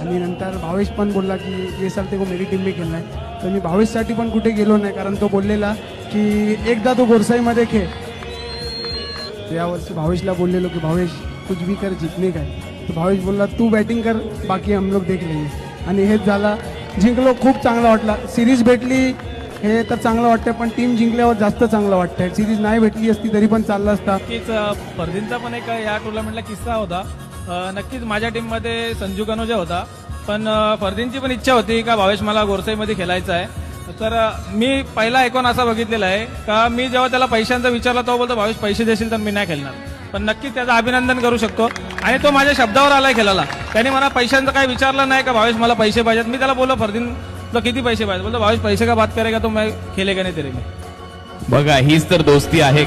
आणि नंतर भावेश पण बोलला की ये साल तेको मेरी टीम में खेळना है, तर मी भावेशसाठी पण कुठे गेलो नाही, कारण तो बोललेला की एकदा तो गोरसाईमध्ये खेळ. यावर्षी भावेशला बोललेलो की भावेश कुछ भी कर जिंकणे काय, तर भावेश बोलला तू बॅटिंग कर बाकी हम लोग देख लेंगे. आणि हेच झाला, जिंकलो. खूप चांगला वाटला. सिरीज भेटली हे तर चांगलं वाटतंय, पण टीम जिंकल्यावर जास्त चांगलं वाटतंय. सिरीज नाही भेटली असती तरी पण चाललं असता. नक्कीच फर्दींचा पण एक या टुर्नामेंटला किस्सा होता. नक्कीच माझ्या टीममध्ये संजू कनोजा होता, पण फर्दींची पण इच्छा होती का भावेश मला गोरसाईमध्ये खेळायचं आहे. तर मी पहिला ऐकून असा बघितलेला आहे का मी जेव्हा त्याला पैशांचा विचारला तो बोलतो भावेश पैसे देशील तर मी नाही खेळणार. पण नक्कीच त्याचं अभिनंदन करू शकतो आणि तो माझ्या शब्दावर आलाय खेळायला. त्याने मला पैशांचं काही विचारलं नाही का भावेश मला पैसे पाहिजेत. मी त्याला बोललो फर्दीन तुला किती पैसे पाहिजे, बोलतो भावेश पैसे का बात करेगा तो मैं खेलेगा नाही तरी. बघा हीच तर दोस्ती आहे.